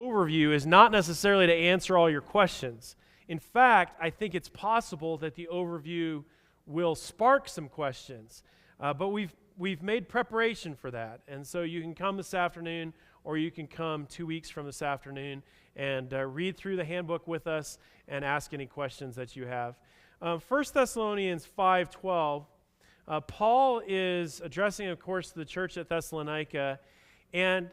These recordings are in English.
overview is not necessarily to answer all your questions. In fact, I think it's possible that the overview will spark some questions, but we've made preparation for that, and so you can come this afternoon, or you can come 2 weeks from this afternoon and read through the handbook with us and ask any questions that you have. 1 Thessalonians 5:12, Paul is addressing, of course, the church at Thessalonica, and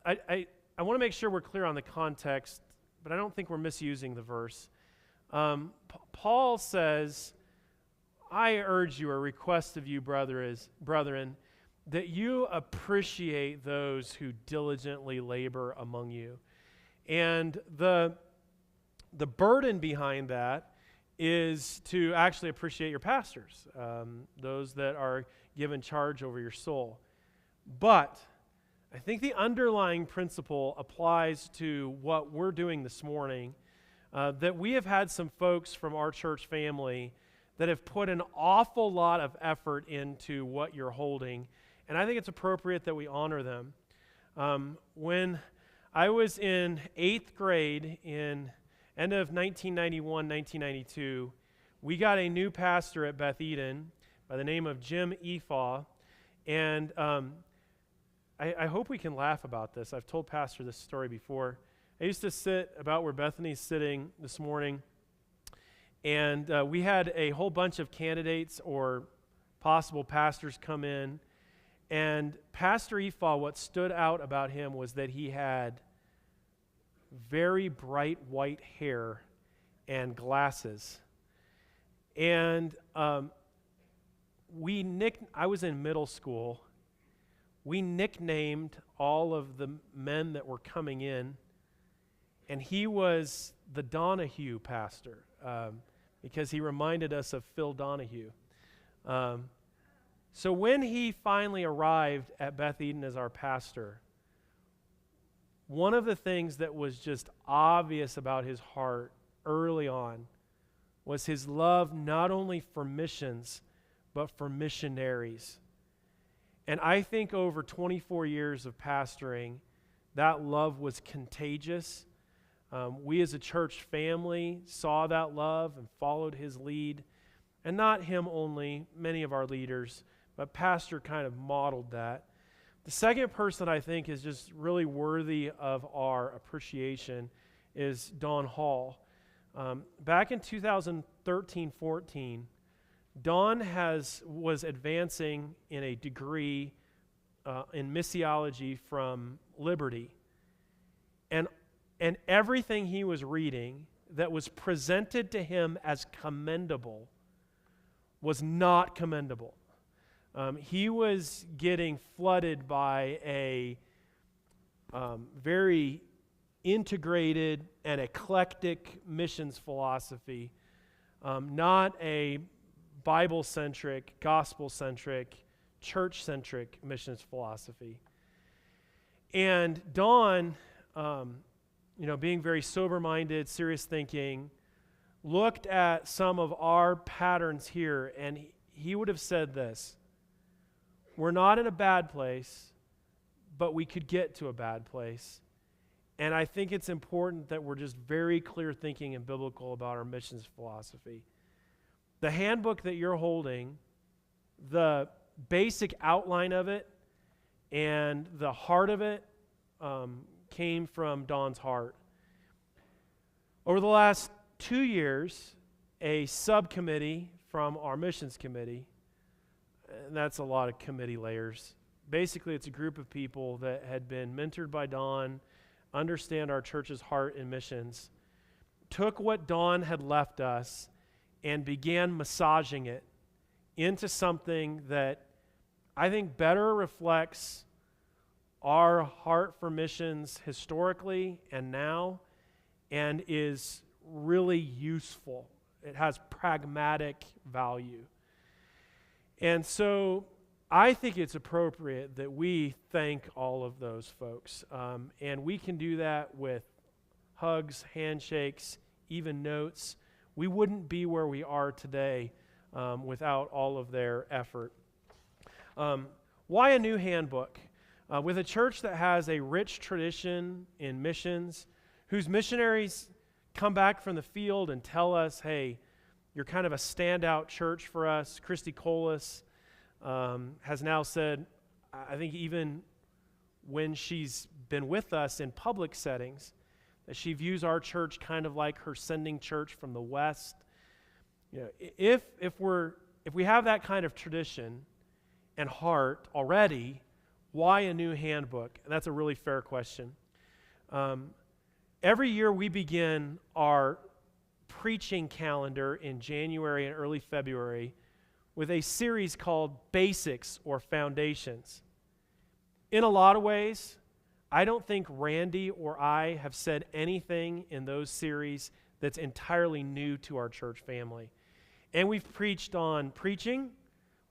I want to make sure we're clear on the context, but I don't think we're misusing the verse. Paul says, I urge you, or request of you, brethren, that you appreciate those who diligently labor among you. And the burden behind that is to actually appreciate your pastors, those that are given charge over your soul. But I think the underlying principle applies to what we're doing this morning, that we have had some folks from our church family that have put an awful lot of effort into what you're holding, and I think it's appropriate that we honor them. When I was in 8th grade in end of 1991, 1992, we got a new pastor at Beth Eden by the name of Jim Efaw, and I hope we can laugh about this. I've told Pastor this story before. I used to sit about where Bethany's sitting this morning, and we had a whole bunch of candidates or possible pastors come in, and Pastor Efaw, what stood out about him was that he had very bright white hair and glasses. And I was in middle school. We nicknamed all of the men that were coming in, and he was the Donahue pastor, because he reminded us of Phil Donahue. So when he finally arrived at Beth Eden as our pastor, one of the things that was just obvious about his heart early on was his love not only for missions, but for missionaries. And I think over 24 years of pastoring, that love was contagious. We as a church family saw that love and followed his lead. And not him only, many of our leaders, but Pastor kind of modeled that. The second person I think is just really worthy of our appreciation is Don Hall. Back in 2013-14, Don was advancing in a degree in missiology from Liberty. And everything he was reading that was presented to him as commendable was not commendable. He was getting flooded by a very integrated and eclectic missions philosophy, not a Bible-centric, gospel-centric, church-centric missions philosophy. And Don, being very sober-minded, serious thinking, looked at some of our patterns here, and he would have said this: we're not in a bad place, but we could get to a bad place. And I think it's important that we're just very clear thinking and biblical about our missions philosophy. The handbook that you're holding, the basic outline of it and the heart of it came from Don's heart. Over the last 2 years, a subcommittee from our missions committee, and that's a lot of committee layers. Basically, it's a group of people that had been mentored by Don, understand our church's heart in missions, took what Don had left us and began massaging it into something that I think better reflects our heart for missions historically and now, and is really useful. It has pragmatic value. And so I think it's appropriate that we thank all of those folks. And we can do that with hugs, handshakes, even notes. We wouldn't be where we are today without all of their effort. Why a new handbook? with a church that has a rich tradition in missions, whose missionaries come back from the field and tell us, hey, you're kind of a standout church for us. Christy Colas has now said, I think even when she's been with us in public settings, that she views our church kind of like her sending church from the West. You know, if we have that kind of tradition and heart already, why a new handbook? And that's a really fair question. Every year we begin our preaching calendar in January and early February with a series called Basics or Foundations. In a lot of ways, I don't think Randy or I have said anything in those series that's entirely new to our church family. And we've preached on preaching,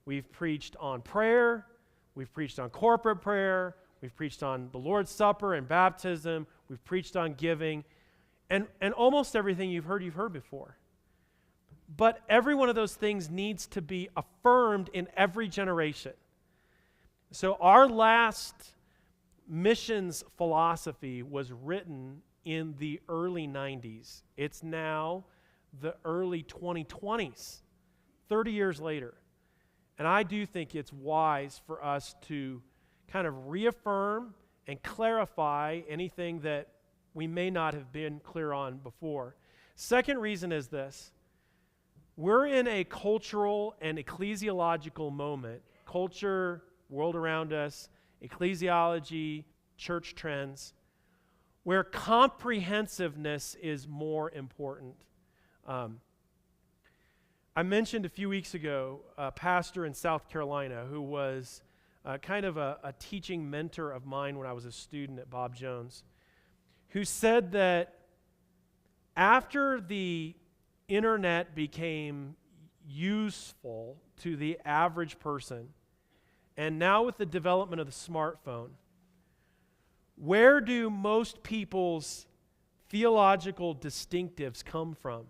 we've preached on prayer, we've preached on corporate prayer, we've preached on the Lord's Supper and baptism, we've preached on giving, and almost everything you've heard before. But every one of those things needs to be affirmed in every generation. So our last missions philosophy was written in the early 90s. It's now the early 2020s, 30 years later. And I do think it's wise for us to kind of reaffirm and clarify anything that we may not have been clear on before. Second reason is this. We're in a cultural and ecclesiological moment. Culture, world around us, ecclesiology, church trends, where comprehensiveness is more important. I mentioned a few weeks ago a pastor in South Carolina who was kind of a teaching mentor of mine when I was a student at Bob Jones, who said that after the internet became useful to the average person, and now with the development of the smartphone, where do most people's theological distinctives come from?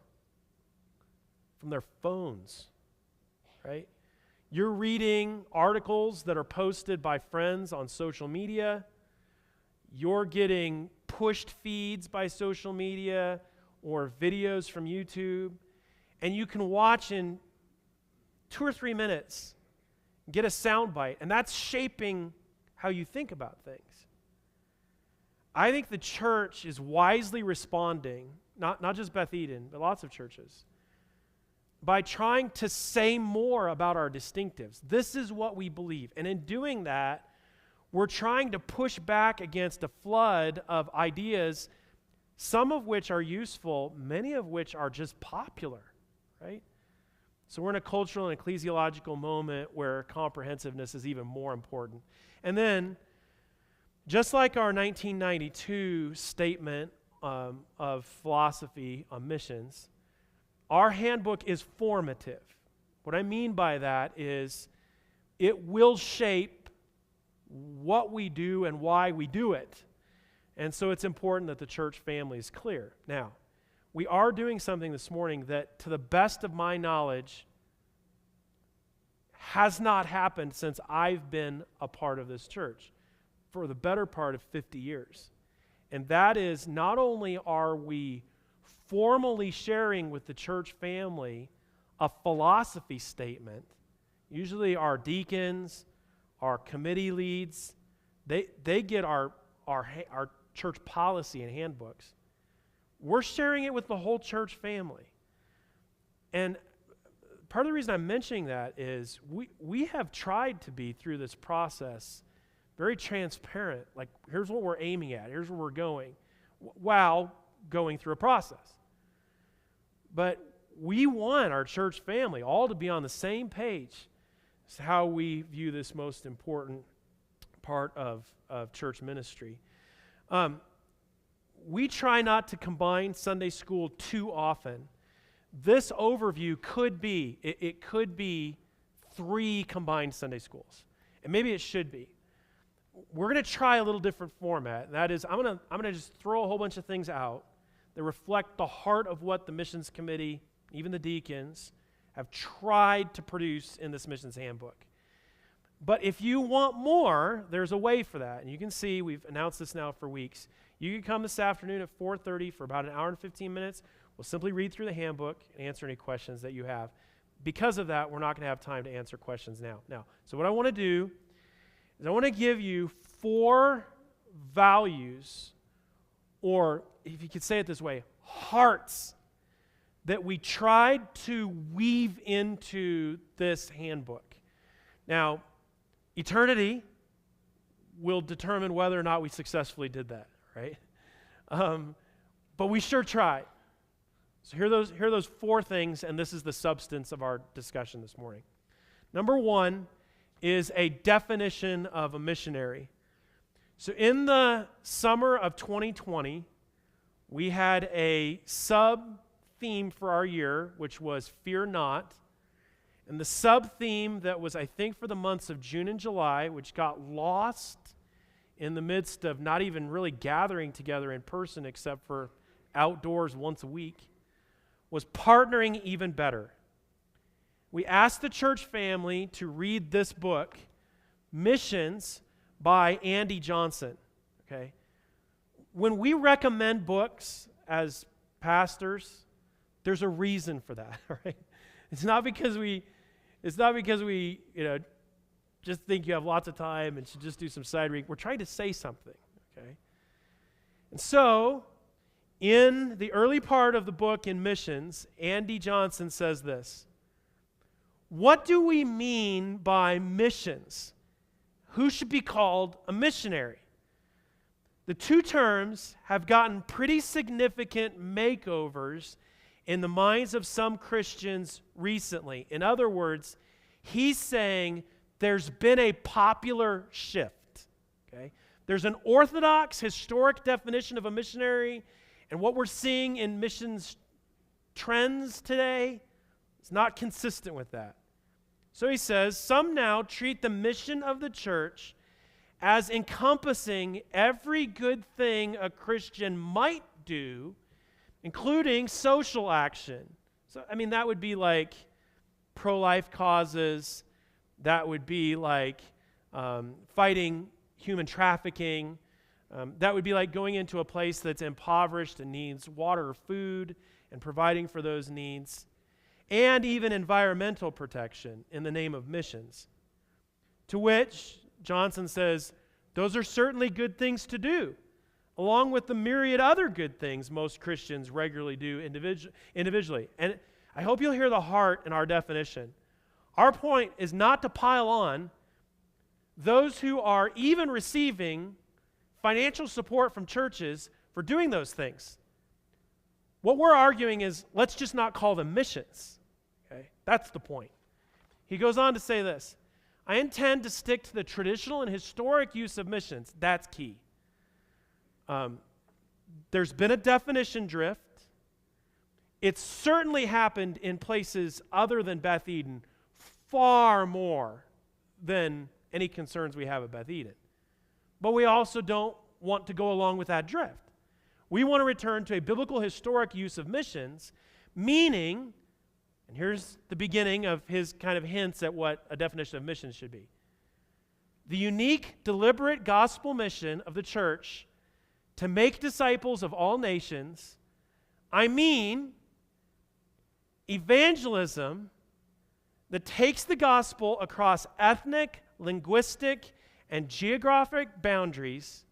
From their phones, right? You're reading articles that are posted by friends on social media. You're getting pushed feeds by social media or videos from YouTube, and you can watch in 2 or 3 minutes, get a soundbite, and that's shaping how you think about things. I think the church is wisely responding, not just Beth Eden, but lots of churches, by trying to say more about our distinctives. This is what we believe. And in doing that, we're trying to push back against a flood of ideas, some of which are useful, many of which are just popular, right? So we're in a cultural and ecclesiological moment where comprehensiveness is even more important. And then, just like our 1992 statement of philosophy on missions, our handbook is formative. What I mean by that is it will shape what we do and why we do it. And so it's important that the church family is clear. Now, we are doing something this morning that, to the best of my knowledge, has not happened since I've been a part of this church for the better part of 50 years. And that is, not only are we formally sharing with the church family a philosophy statement, usually our deacons, our committee leads, they get our church policy and handbooks. We're sharing it with the whole church family. And part of the reason I'm mentioning that is we have tried to be, through this process, very transparent. Like, here's what we're aiming at. Here's where we're going, while going through a process. But we want our church family all to be on the same page as how we view this most important part of church ministry. We try not to combine Sunday school too often. This overview could be, it could be 3 combined Sunday schools. And maybe it should be. We're going to try a little different format. And that is, I'm going to just throw a whole bunch of things out that reflect the heart of what the missions committee, even the deacons, have tried to produce in this missions handbook. But if you want more, there's a way for that. And you can see, we've announced this now for weeks. You can come this afternoon at 4:30 for about an hour and 15 minutes. We'll simply read through the handbook and answer any questions that you have. Because of that, we're not going to have time to answer questions now. So what I want to do is I want to give you 4 values, or if you could say it this way, hearts that we tried to weave into this handbook. Now, eternity will determine whether or not we successfully did that, right? But we sure tried. So here are those 4 things, and this is the substance of our discussion this morning. Number 1 is a definition of a missionary. So in the summer of 2020, we had a sub-theme for our year, which was Fear Not. And the sub-theme that was, I think, for the months of June and July, which got lost in the midst of not even really gathering together in person except for outdoors once a week, was partnering even better. We asked the church family to read this book, Missions by Andy Johnson. Okay? When we recommend books as pastors, there's a reason for that, right? It's not because we just think you have lots of time and should just do some side reading. We're trying to say something, okay? And so, in the early part of the book in Missions, Andy Johnson says this: what do we mean by missions? Who should be called a missionary? The 2 terms have gotten pretty significant makeovers in the minds of some Christians recently. In other words, he's saying there's been a popular shift. Okay? There's an orthodox, historic definition of a missionary, and what we're seeing in missions trends today is not consistent with that. So he says, some now treat the mission of the church as encompassing every good thing a Christian might do, including social action. So, that would be like pro-life causes. That would be like fighting human trafficking. That would be like going into a place that's impoverished and needs water or food and providing for those needs. And even environmental protection in the name of missions. To which Johnson says, those are certainly good things to do, along with the myriad other good things most Christians regularly do individually. And I hope you'll hear the heart in our definition. Our point is not to pile on those who are even receiving financial support from churches for doing those things. What we're arguing is, let's just not call them missions. Okay? That's the point. He goes on to say this: I intend to stick to the traditional and historic use of missions. That's key. There's been a definition drift. It's certainly happened in places other than Beth Eden far more than any concerns we have at Beth Eden. But we also don't want to go along with that drift. We want to return to a biblical historic use of missions, meaning, and here's the beginning of his kind of hints at what a definition of missions should be. The unique, deliberate gospel mission of the church to make disciples of all nations, evangelism that takes the gospel across ethnic, linguistic, and geographic boundaries,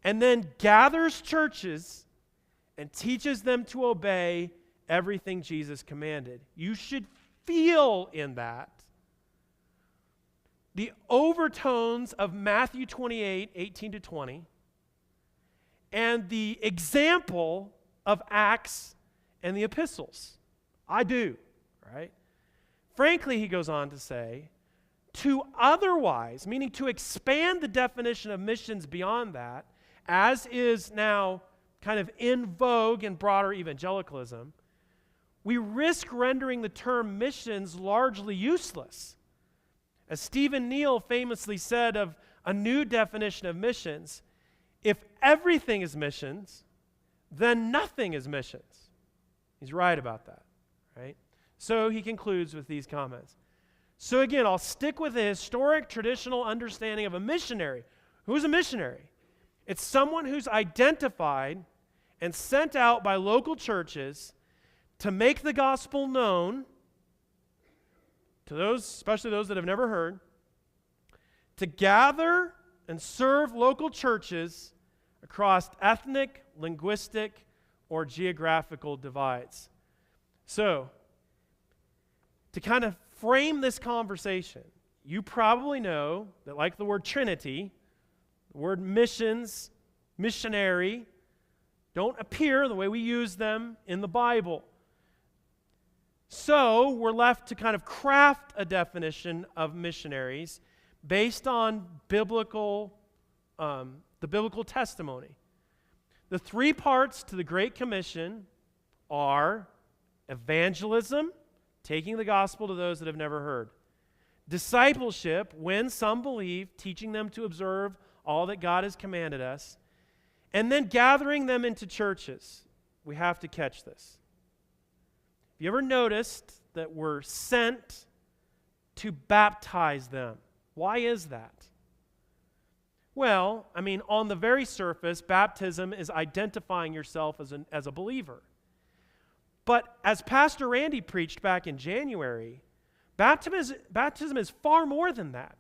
and then gathers churches and teaches them to obey everything Jesus commanded. You should feel in that the overtones of Matthew 28, 18 to 20, and the example of Acts and the epistles. I do, right? Frankly, he goes on to say, to otherwise, meaning to expand the definition of missions beyond that, as is now kind of in vogue in broader evangelicalism, we risk rendering the term missions largely useless. As Stephen Neal famously said of a new definition of missions, if everything is missions, then nothing is missions. He's right about that, right? So he concludes with these comments. So again, I'll stick with the historic, traditional understanding of a missionary. Who's a missionary? It's someone who's identified and sent out by local churches to make the gospel known to those, especially those that have never heard, to gather and serve local churches across ethnic, linguistic, or geographical divides. So, to kind of frame this conversation, you probably know that, like the word Trinity, the word missions, missionary, don't appear the way we use them in the Bible. So we're left to kind of craft a definition of missionaries based on the biblical testimony. The three parts to the Great Commission are evangelism, taking the gospel to those that have never heard; discipleship, when some believe, teaching them to observe all that God has commanded us; and then gathering them into churches. We have to catch this. Have you ever noticed that we're sent to baptize them? Why is that? Well, I mean, on the very surface, baptism is identifying yourself as a believer. But as Pastor Randy preached back in January, baptism is far more than that.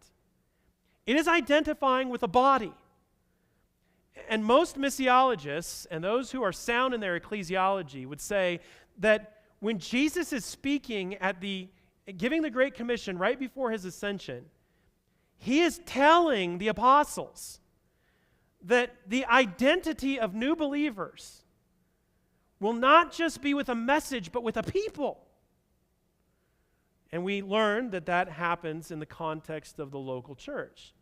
It is identifying with a body. And most missiologists and those who are sound in their ecclesiology would say that when Jesus is speaking giving the Great Commission right before his ascension, he is telling the apostles that the identity of new believers will not just be with a message, but with a people. And we learn that that happens in the context of the local church.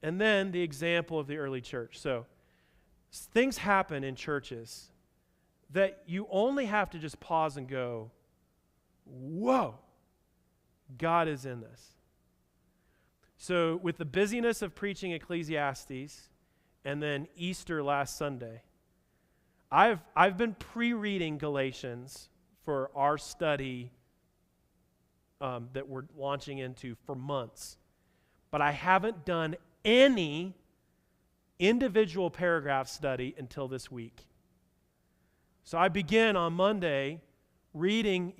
And then the example of the early church. So things happen in churches that you only have to just pause and go, whoa, God is in this. So with the busyness of preaching Ecclesiastes and then Easter last Sunday, I've been pre-reading Galatians for our study that we're launching into for months. But I haven't done any individual paragraph study until this week. So I begin on Monday reading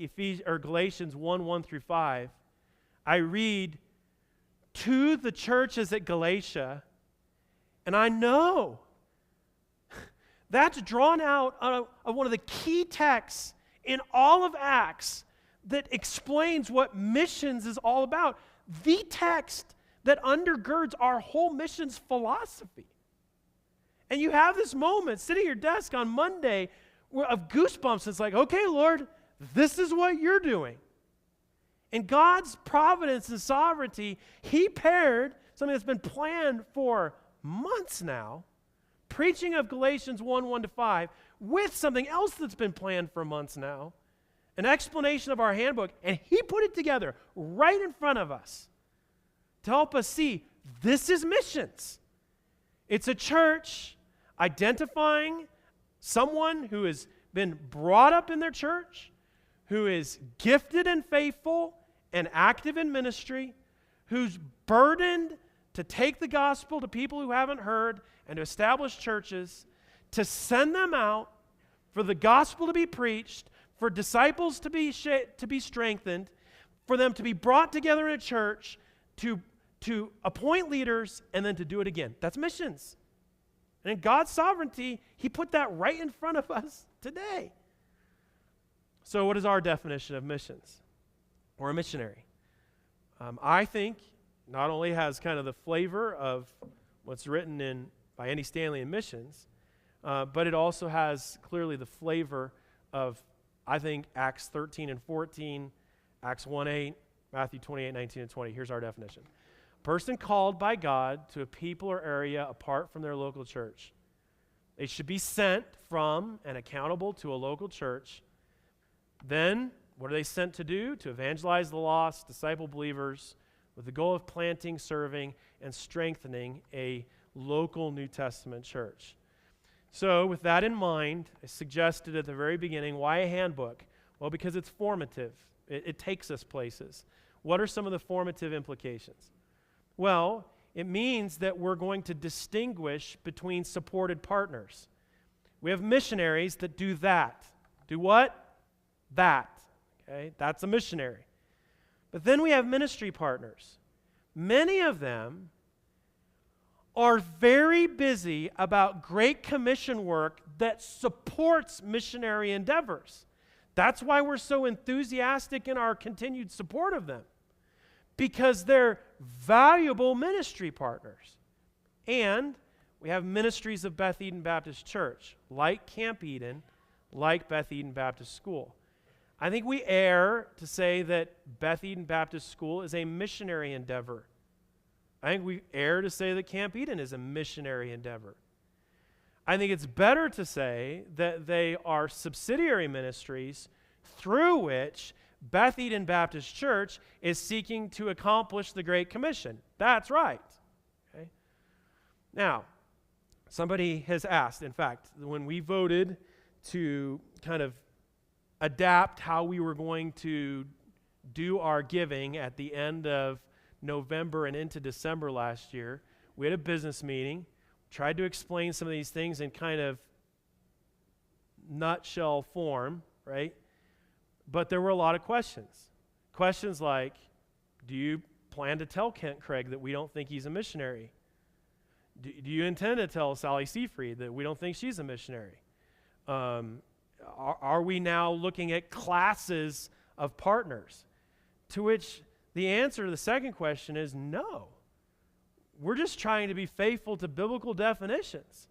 Galatians 1 through 5. I read to the churches at Galatia, and I know that's drawn out of one of the key texts in all of Acts that explains what missions is all about. The text that undergirds our whole missions philosophy. And you have this moment sitting at your desk on Monday of goosebumps. It's like, okay, Lord, this is what you're doing. In God's providence and sovereignty, he paired something that's been planned for months now, preaching of Galatians 1 to 5, with something else that's been planned for months now, an explanation of our handbook, and he put it together right in front of us to help us see this is missions. It's a church identifying someone who has been brought up in their church, who is gifted and faithful and active in ministry, who's burdened to take the gospel to people who haven't heard and to establish churches, to send them out for the gospel to be preached, for disciples to be strengthened, for them to be brought together in a church, to appoint leaders, and then to do it again. That's missions. And in God's sovereignty, he put that right in front of us today. So what is our definition of missions or a missionary? I think not only has kind of the flavor of what's written by Andy Stanley in Missions, but it also has clearly the flavor of, I think, Acts 13 and 14, Acts 1:8, Matthew 28, 19 and 20. Here's our definition. Person called by God to a people or area apart from their local church. They should be sent from and accountable to a local church. Then, what are they sent to do? To evangelize the lost, disciple believers, with the goal of planting, serving, and strengthening a local New Testament church. So, with that in mind, I suggested at the very beginning, why a handbook? Well, because it's formative. It takes us places. What are some of the formative implications? Well, it means that we're going to distinguish between supported partners. We have missionaries that do that. Do what? That. Okay, that's a missionary. But then we have ministry partners. Many of them are very busy about Great Commission work that supports missionary endeavors. That's why we're so enthusiastic in our continued support of them, because they're valuable ministry partners. And we have ministries of Beth Eden Baptist Church, like Camp Eden, like Beth Eden Baptist School. I think we err to say that Beth Eden Baptist School is a missionary endeavor. I think we err to say that Camp Eden is a missionary endeavor. I think it's better to say that they are subsidiary ministries through which Beth Eden Baptist Church is seeking to accomplish the Great Commission. That's right. Okay? Now, somebody has asked, in fact, when we voted to kind of adapt how we were going to do our giving at the end of November and into December last year, we had a business meeting, tried to explain some of these things in kind of nutshell form, right? But there were a lot of questions. Questions like, do you plan to tell Kent Craig that we don't think he's a missionary? Do you intend to tell Sally Seafried that we don't think she's a missionary? Are we now looking at classes of partners? To which the answer to the second question is no. We're just trying to be faithful to biblical definitions.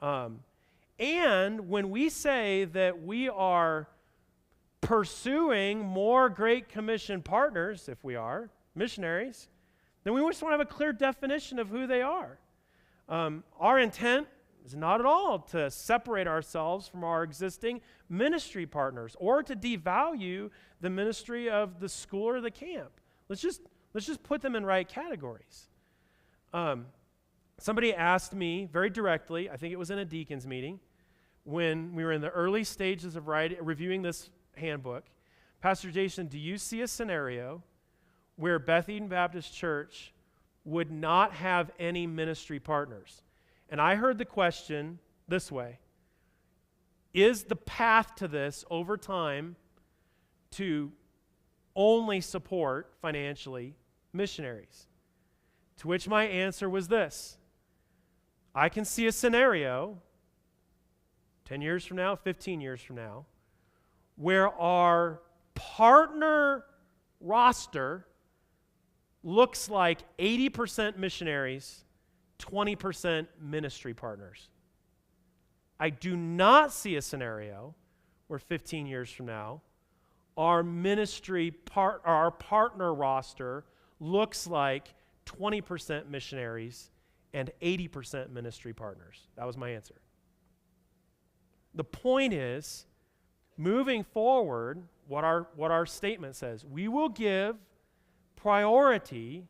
And when we say that we are pursuing more Great Commission partners, if we are missionaries, then we just want to have a clear definition of who they are. Our intent is not at all to separate ourselves from our existing ministry partners or to devalue the ministry of the school or the camp. Let's just put them in right categories. Somebody asked me very directly, I think it was in a deacons meeting, when we were in the early stages of reviewing this handbook, Pastor Jason, do you see a scenario where Beth Eden Baptist Church would not have any ministry partners? And I heard the question this way: is the path to this over time to only support financially missionaries? To which my answer was this: I can see a scenario 10 years from now, 15 years from now, where our partner roster looks like 80% missionaries, 20% ministry partners. I do not see a scenario where 15 years from now, our partner roster looks like 20% missionaries and 80% ministry partners. That was my answer. The point is, moving forward, what our statement says, we will give priority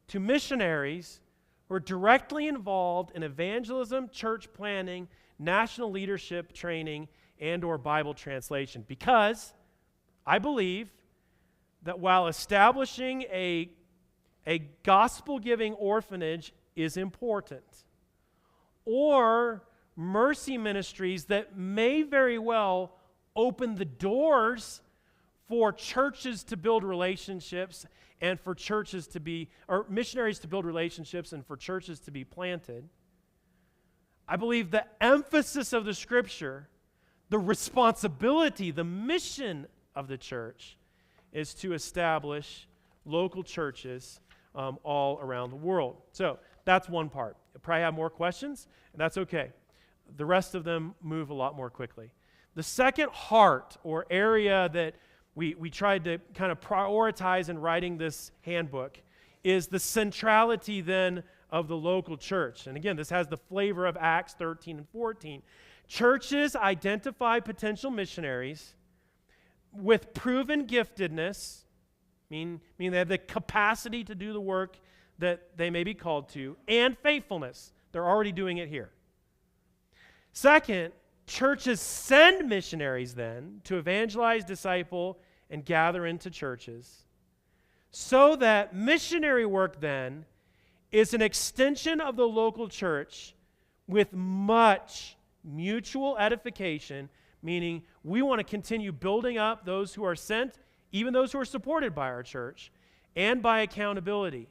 to missionaries who are directly involved in evangelism, church planning, national leadership training, and or Bible translation. Because I believe that while establishing a gospel-giving orphanage is important, or mercy ministries that may very well open the doors for churches to build relationships and for churches to be, or missionaries to build relationships and for churches to be planted, I believe the emphasis of the Scripture, the responsibility, the mission of the church is to establish local churches all around the world. So that's one part. You'll probably have more questions, and that's okay. The rest of them move a lot more quickly. The second heart or area that we tried to kind of prioritize in writing this handbook is the centrality then of the local church. And again, this has the flavor of Acts 13 and 14. Churches identify potential missionaries with proven giftedness, meaning they have the capacity to do the work that they may be called to, and faithfulness. They're already doing it here. Second, churches send missionaries then to evangelize, disciple, and gather into churches So that missionary work then is an extension of the local church with much mutual edification, meaning we want to continue building up those who are sent, even those who are supported by our church, and by accountability.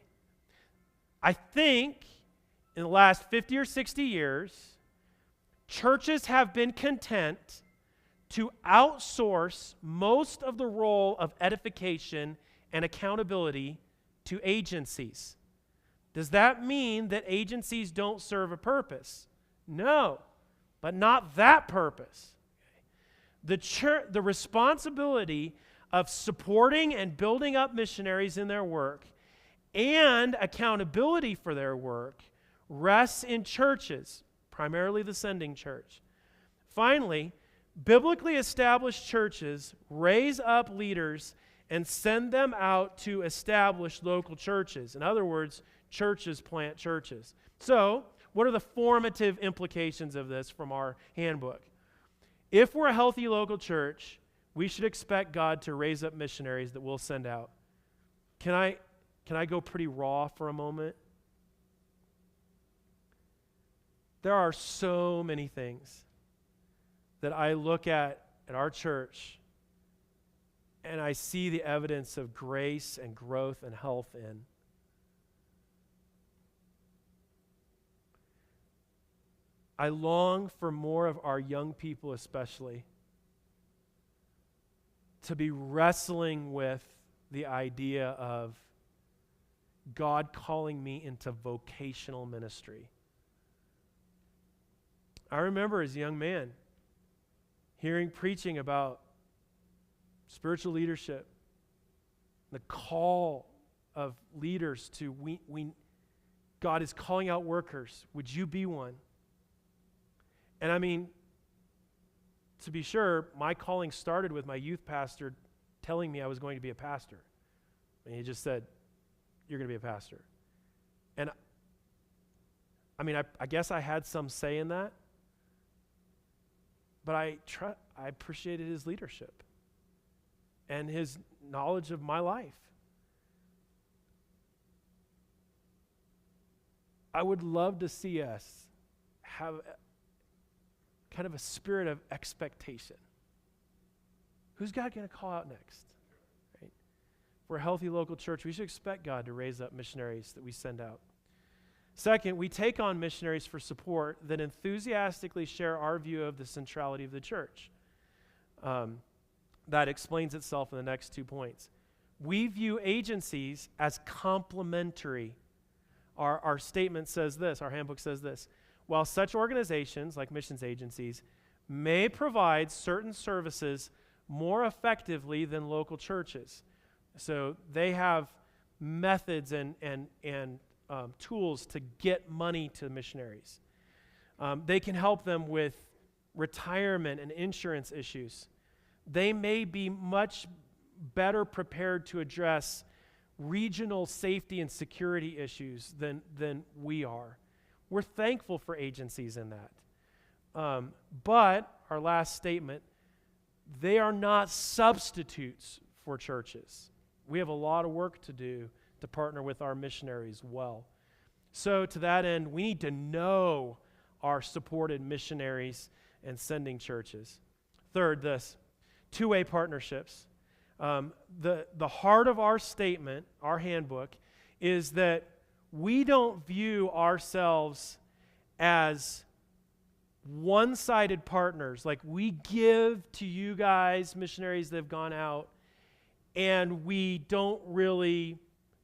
I think in the last 50 or 60 years, churches have been content to outsource most of the role of edification and accountability to agencies. Does that mean that agencies don't serve a purpose? No, but not that purpose. The responsibility of supporting and building up missionaries in their work and accountability for their work rests in churches, primarily the sending church. Finally, biblically established churches raise up leaders and send them out to establish local churches. In other words, churches plant churches. So, what are the formative implications of this from our handbook? If we're a healthy local church, we should expect God to raise up missionaries that we'll send out. Can I go pretty raw for a moment? There are so many things that I look at our church and I see the evidence of grace and growth and health in. I long for more of our young people especially to be wrestling with the idea of God calling me into vocational ministry. I remember as a young man hearing preaching about spiritual leadership, the call of leaders to, God is calling out workers. Would you be one? And I mean, to be sure, my calling started with my youth pastor telling me I was going to be a pastor. And he just said, you're going to be a pastor. And I mean, I guess I had some say in that, but I appreciated his leadership and his knowledge of my life. I would love to see us have kind of a spirit of expectation. Who's God going to call out next? Right? For a healthy local church, we should expect God to raise up missionaries that we send out. Second, we take on missionaries for support that enthusiastically share our view of the centrality of the church. That explains itself in the next 2 points. We view agencies as complementary. Our statement says this, our handbook says this: while such organizations, like missions agencies, may provide certain services more effectively than local churches. So they have methods and tools to get money to missionaries. They can help them with retirement and insurance issues. They may be much better prepared to address regional safety and security issues than we are. We're thankful for agencies in that. But, our last statement, they are not substitutes for churches. We have a lot of work to do to partner with our missionaries well. So, to that end, we need to know our supported missionaries and sending churches. Third, this, two-way partnerships. The heart of our statement, our handbook, is that we don't view ourselves as one-sided partners. Like, we give to you guys, missionaries that have gone out, and we don't really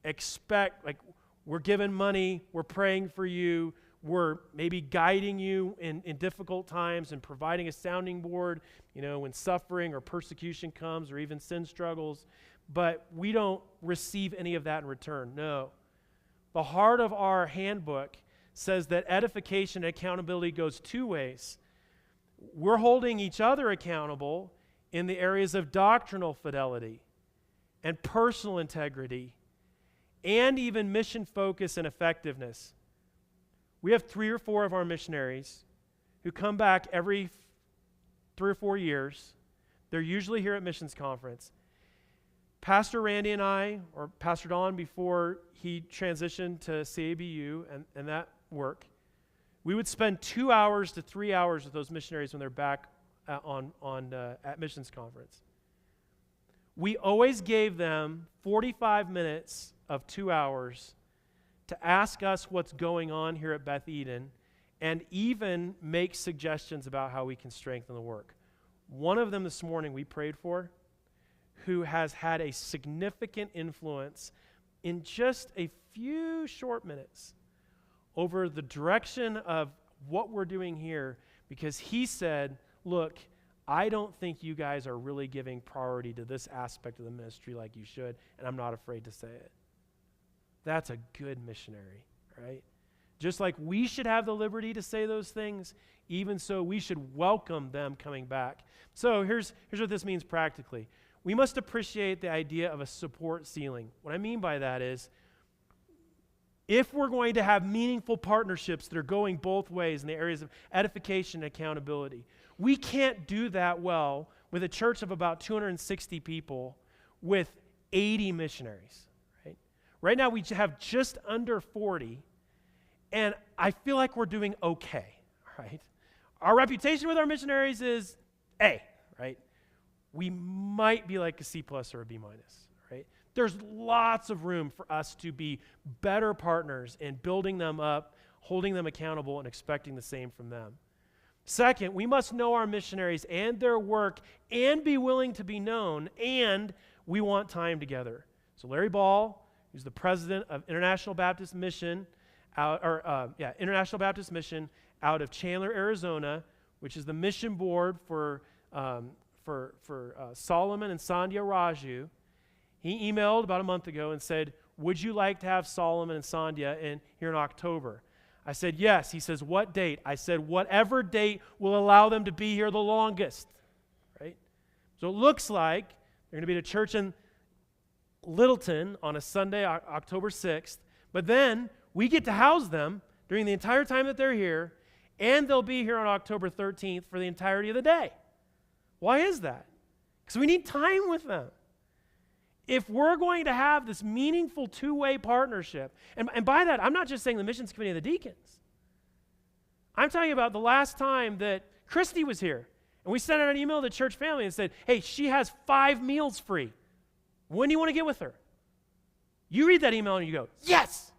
expect, like, we're giving money, we're praying for you, we're maybe guiding you in difficult times and providing a sounding board, when suffering or persecution comes or even sin struggles, but we don't receive any of that in return. No. The heart of our handbook says that edification and accountability goes two ways. We're holding each other accountable in the areas of doctrinal fidelity and personal integrity and even mission focus and effectiveness. We have 3 or 4 of our missionaries who come back every 3 or 4 years. They're usually here at missions conference. Pastor Randy and I, or Pastor Don before he transitioned to CABU and that work, we would spend 2 hours to 3 hours with those missionaries when they're back at missions conference. We always gave them 45 minutes of 2 hours to ask us what's going on here at Beth Eden and even make suggestions about how we can strengthen the work. One of them this morning we prayed for, who has had a significant influence in just a few short minutes over the direction of what we're doing here, because he said, look, I don't think you guys are really giving priority to this aspect of the ministry like you should, and I'm not afraid to say it. That's a good missionary, right? Just like we should have the liberty to say those things, even so we should welcome them coming back. So here's what this means practically. We must appreciate the idea of a support ceiling. What I mean by that is, if we're going to have meaningful partnerships that are going both ways in the areas of edification and accountability, we can't do that well with a church of about 260 people with 80 missionaries. Right now we have just under 40, and I feel like we're doing okay, right? Our reputation with our missionaries is A, right? We might be like a C+ or a B-, right? There's lots of room for us to be better partners in building them up, holding them accountable, and expecting the same from them. Second, we must know our missionaries and their work and be willing to be known, and we want time together. So Larry Ball, who's the president of International Baptist Mission, International Baptist Mission out of Chandler, Arizona, which is the mission board for Solomon and Sandhya Raju. He emailed about a month ago and said, would you like to have Solomon and Sandhya here in October? I said, yes. He says, what date? I said, whatever date will allow them to be here the longest, right? So it looks like they're going to be at a church in Littleton on a Sunday, October 6th, but then we get to house them during the entire time that they're here, and they'll be here on October 13th for the entirety of the day. Why is that? Because we need time with them. If we're going to have this meaningful two-way partnership, and by that, I'm not just saying the missions committee and the deacons. I'm talking about the last time that Christy was here, and we sent out an email to the church family and said, hey, she has 5 meals free. When do you want to get with her? You read that email and you go, yes!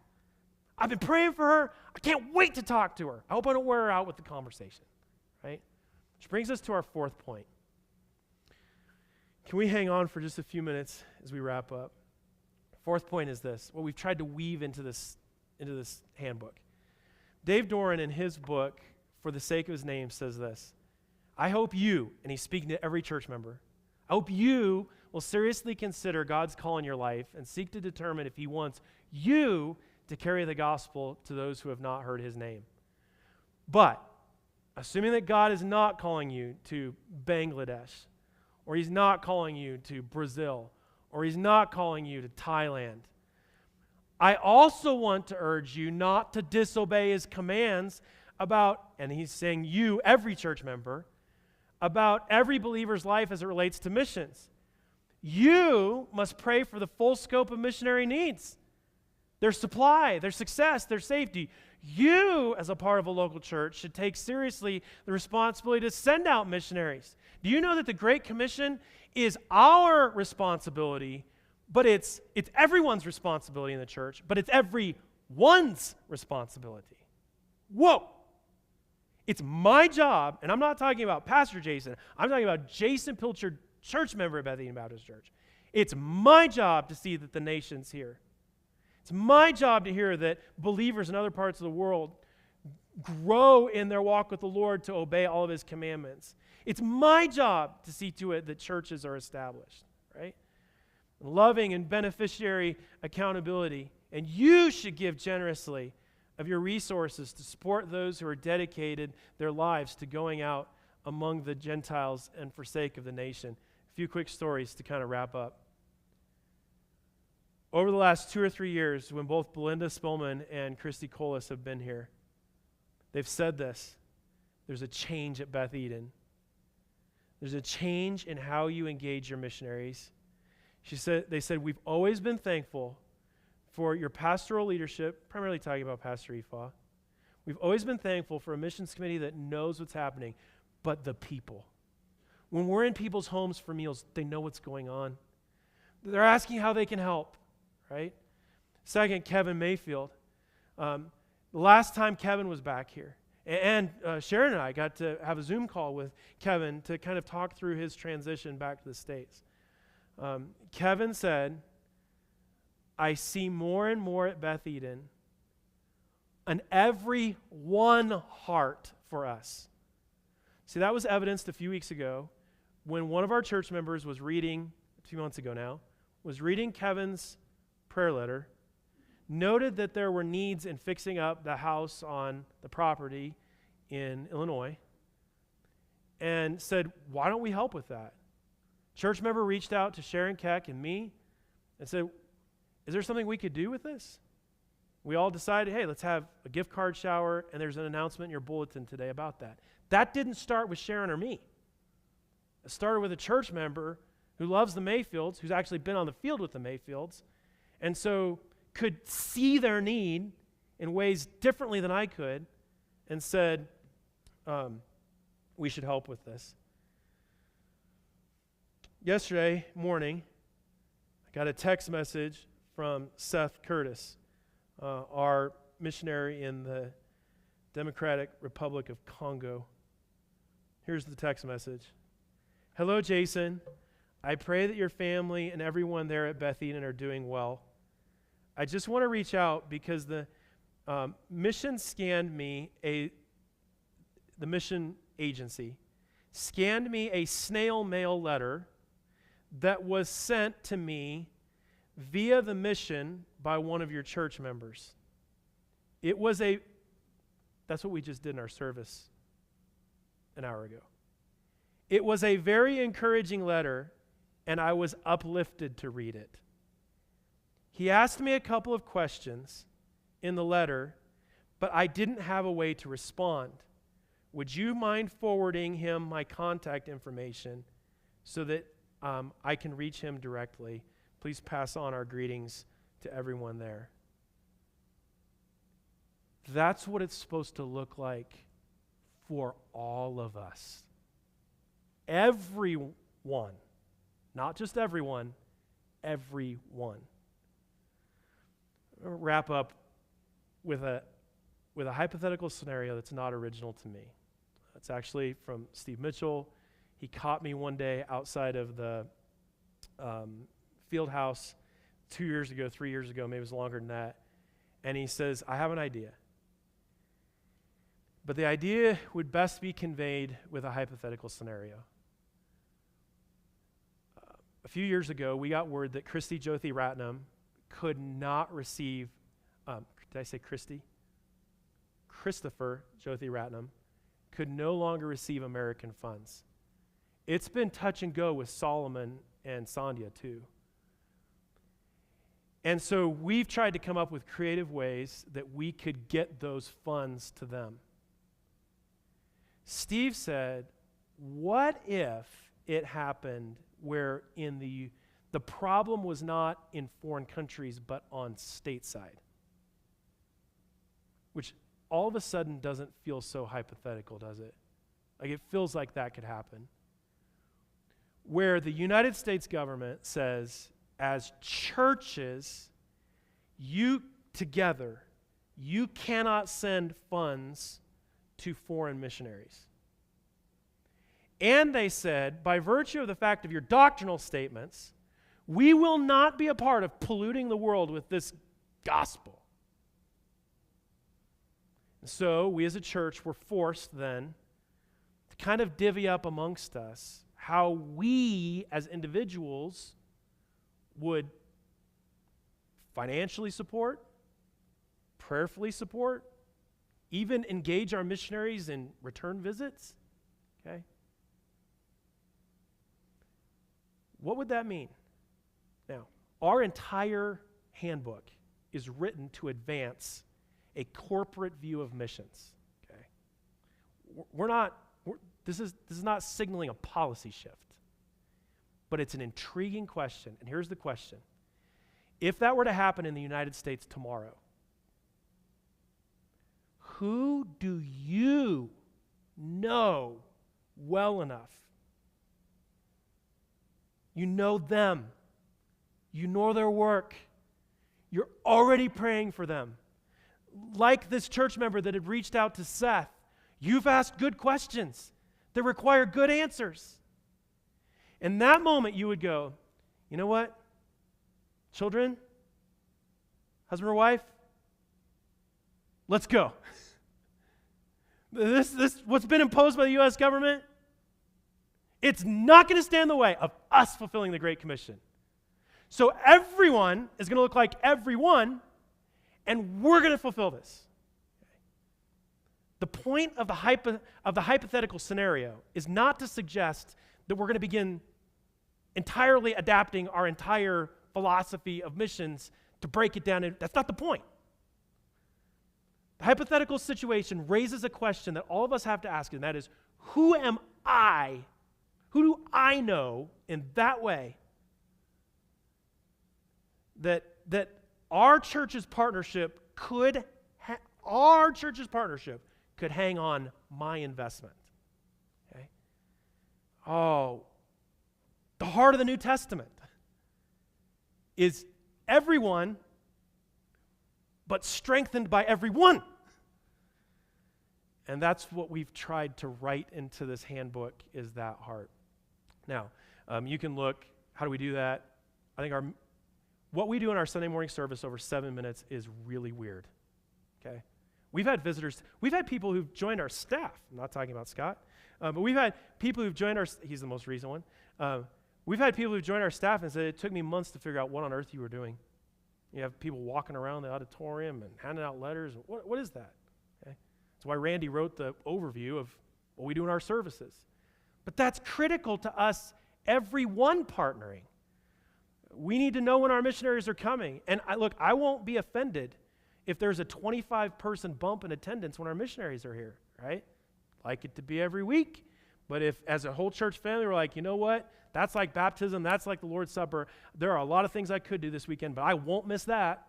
I've been praying for her. I can't wait to talk to her. I hope I don't wear her out with the conversation, right? Which brings us to our fourth point. Can we hang on for just a few minutes as we wrap up? Fourth point is this, what we've tried to weave into this handbook. Dave Doran, in his book, For the Sake of His Name, says this, I hope you, and he's speaking to every church member, I hope you will seriously consider God's call in your life and seek to determine if he wants you to carry the gospel to those who have not heard his name. But, assuming that God is not calling you to Bangladesh, or he's not calling you to Brazil, or he's not calling you to Thailand, I also want to urge you not to disobey his commands about, and he's saying you, every church member, about every believer's life as it relates to missions. You must pray for the full scope of missionary needs, their supply, their success, their safety. You, as a part of a local church, should take seriously the responsibility to send out missionaries. Do you know that the Great Commission is our responsibility, but it's everyone's responsibility in the church, but it's everyone's responsibility? Whoa! It's my job, and I'm not talking about Pastor Jason, I'm talking about Jason Pilchard, church member at Beth Eden Baptist Church. It's my job to see that the nation's here. It's my job to hear that believers in other parts of the world grow in their walk with the Lord to obey all of his commandments. It's my job to see to it that churches are established, right? Loving and beneficiary accountability. And you should give generously of your resources to support those who are dedicated their lives to going out among the Gentiles and for sake of the nation. A few quick stories to kind of wrap up. Over the last 2 or 3 years, when both Belinda Spillman and Christy Colas have been here, they've said this, there's a change at Beth Eden. There's a change in how you engage your missionaries. They said, we've always been thankful for your pastoral leadership, primarily talking about Pastor Efa. We've always been thankful for a missions committee that knows what's happening, but the people. When we're in people's homes for meals, they know what's going on. They're asking how they can help, right? Second, Kevin Mayfield. The last time Kevin was back here, and Sharon and I got to have a Zoom call with Kevin to kind of talk through his transition back to the States. Kevin said, I see more and more at Beth Eden an every one heart for us. See, that was evidenced a few weeks ago when one of our church members was reading, a few months ago now, was reading Kevin's prayer letter, noted that there were needs in fixing up the house on the property in Illinois, and said, why don't we help with that? Church member reached out to Sharon Keck and me and said, is there something we could do with this? We all decided, hey, let's have a gift card shower, and there's an announcement in your bulletin today about that. That didn't start with Sharon or me. It started with a church member who loves the Mayfields, who's actually been on the field with the Mayfields, and so could see their need in ways differently than I could, and said, we should help with this. Yesterday morning, I got a text message from Seth Curtis, our missionary in the Democratic Republic of Congo. Here's the text message. Hello, Jason. I pray that your family and everyone there at Beth Eden are doing well. I just want to reach out because the mission agency scanned me a snail mail letter that was sent to me via the mission by one of your church members. That's what we just did in our service an hour ago. It was a very encouraging letter, and I was uplifted to read it. He asked me a couple of questions in the letter, but I didn't have a way to respond. Would you mind forwarding him my contact information so that I can reach him directly? Please pass on our greetings to everyone there. That's what it's supposed to look like for all of us. Everyone. Not just everyone, everyone. I'll wrap up with a hypothetical scenario that's not original to me. It's actually from Steve Mitchell. He caught me one day outside of the field house 2 years ago, 3 years ago, maybe it was longer than that. And he says, I have an idea. But the idea would best be conveyed with a hypothetical scenario. A few years ago, we got word that Christy Jyothi Ratnam could not receive, did I say Christy? Christopher Jyothi Ratnam could no longer receive American funds. It's been touch and go with Solomon and Sandhya too. And so we've tried to come up with creative ways that we could get those funds to them. Steve said, what if it happened where in the problem was not in foreign countries but on stateside? Which all of a sudden doesn't feel so hypothetical, does it? Like it feels like that could happen. Where the United States government says, as churches, you together, you cannot send funds to foreign missionaries. And they said, by virtue of the fact of your doctrinal statements, we will not be a part of polluting the world with this gospel. And so we as a church were forced then to kind of divvy up amongst us how we as individuals would financially support, prayerfully support, even engage our missionaries in return visits. Okay? What would that mean? Now, our entire handbook is written to advance a corporate view of missions. Okay? This is not signaling a policy shift. but it's an intriguing question. And here's the question. If that were to happen in the United States tomorrow, who do you know well enough? You know them. You know their work. You're already praying for them. Like this church member that had reached out to Seth, you've asked good questions that require good answers. In that moment, you would go, you know what? Children, husband or wife, let's go. This what's been imposed by the U.S. government, it's not going to stand in the way of us fulfilling the Great Commission. So everyone is going to look like everyone, and we're going to fulfill this. The point of the hypothetical scenario is not to suggest that we're going to begin entirely adapting our entire philosophy of missions to break it down. That's not the point. The hypothetical situation raises a question that all of us have to ask, and that is, who am I? Who do I know in that way that our church's partnership could hang on my investment? Okay? Oh, the heart of the New Testament is everyone, but strengthened by everyone. And that's what we've tried to write into this handbook, is that heart. Now, you can look, how do we do that? I think what we do in our Sunday morning service over 7 minutes is really weird, okay? We've had visitors, we've had people who've joined our staff. I'm not talking about Scott, but we've had people who've joined he's the most recent one. We've had people who've joined our staff and said, it took me months to figure out what on earth you were doing. You have people walking around the auditorium and handing out letters. What is that? Okay? That's why Randy wrote the overview of what we do in our services. But that's critical to us, everyone partnering. We need to know when our missionaries are coming. And I won't be offended if there's a 25-person bump in attendance when our missionaries are here, right? Like it to be every week. But if, as a whole church family, we're like, you know what? That's like baptism. That's like the Lord's Supper. There are a lot of things I could do this weekend, but I won't miss that.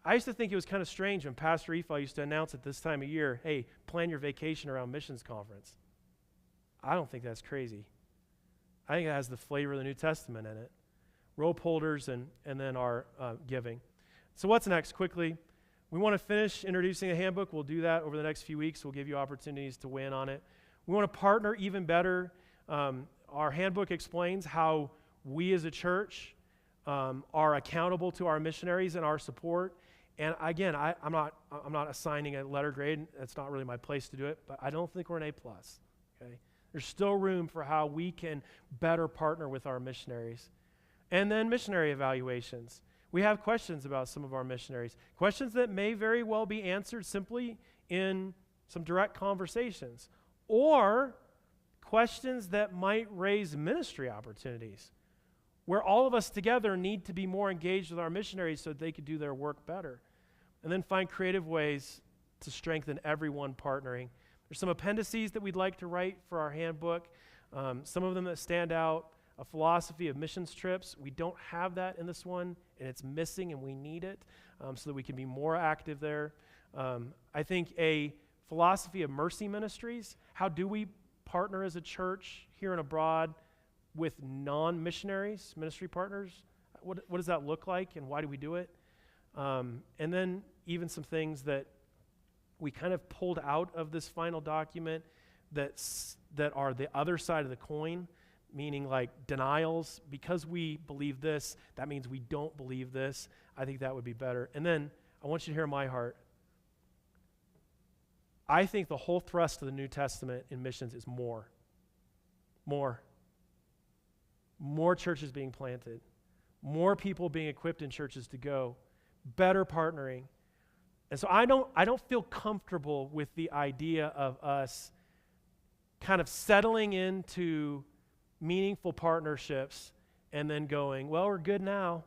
I used to think it was kind of strange when Pastor Ephah used to announce at this time of year, hey, plan your vacation around missions conference. I don't think that's crazy. I think it has the flavor of the New Testament in it. Rope holders and then our giving. So what's next? Quickly, we want to finish introducing the handbook. We'll do that over the next few weeks. We'll give you opportunities to weigh in on it. We want to partner even better. Our handbook explains how we as a church are accountable to our missionaries and our support. And again, I'm not assigning a letter grade. That's not really my place to do it. But I don't think we're an A+. Okay? There's still room for how we can better partner with our missionaries. And then missionary evaluations. We have questions about some of our missionaries. Questions that may very well be answered simply in some direct conversations. Or questions that might raise ministry opportunities, where all of us together need to be more engaged with our missionaries so that they could do their work better. And then find creative ways to strengthen everyone partnering. There's some appendices that we'd like to write for our handbook. Some of them that stand out, a philosophy of missions trips. We don't have that in this one, and it's missing, and we need it so that we can be more active there. I think a philosophy of mercy ministries. How do we partner as a church here and abroad with non-missionaries, ministry partners? What does that look like, and why do we do it? And then even some things that we kind of pulled out of this final document that are the other side of the coin, meaning like denials. Because we believe this, that means we don't believe this. I think that would be better. And then I want you to hear my heart. I think the whole thrust of the New Testament in missions is more. More churches being planted. More people being equipped in churches to go. Better partnering. And so I don't feel comfortable with the idea of us kind of settling into meaningful partnerships and then going, well, we're good now.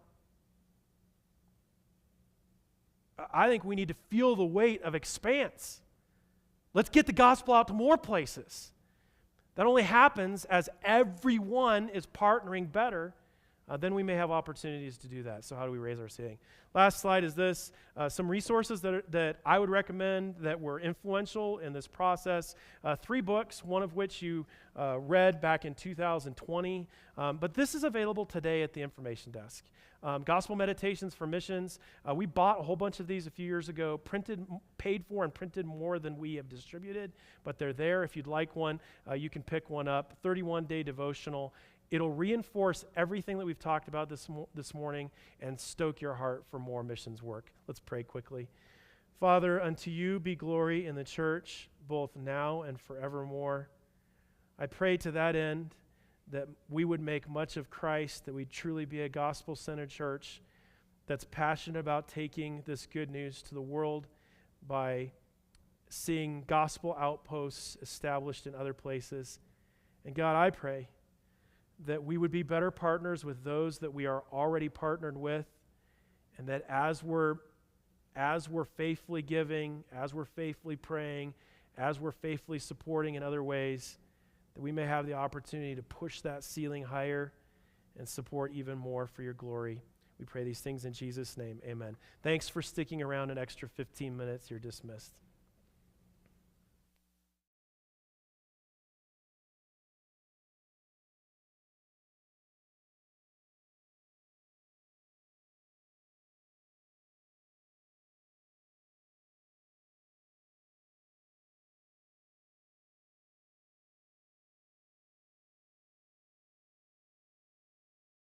I think we need to feel the weight of expanse. Let's get the gospel out to more places. That only happens as everyone is partnering better. Then we may have opportunities to do that. So how do we raise our ceiling? Last slide is this. Some resources that I would recommend that were influential in this process. 3 books, one of which you read back in 2020. But this is available today at the information desk. Gospel Meditations for Missions. We bought a whole bunch of these a few years ago, paid for and printed more than we have distributed. But they're there. If you'd like one, you can pick one up. 31-day devotional. It'll reinforce everything that we've talked about this morning and stoke your heart for more missions work. Let's pray quickly. Father, unto you be glory in the church, both now and forevermore. I pray to that end that we would make much of Christ, that we'd truly be a gospel-centered church that's passionate about taking this good news to the world by seeing gospel outposts established in other places. And God, I pray that we would be better partners with those that we are already partnered with, and that as we're faithfully giving, as we're faithfully praying, as we're faithfully supporting in other ways, that we may have the opportunity to push that ceiling higher and support even more for your glory. We pray these things in Jesus' name. Amen. Thanks for sticking around an extra 15 minutes. You're dismissed.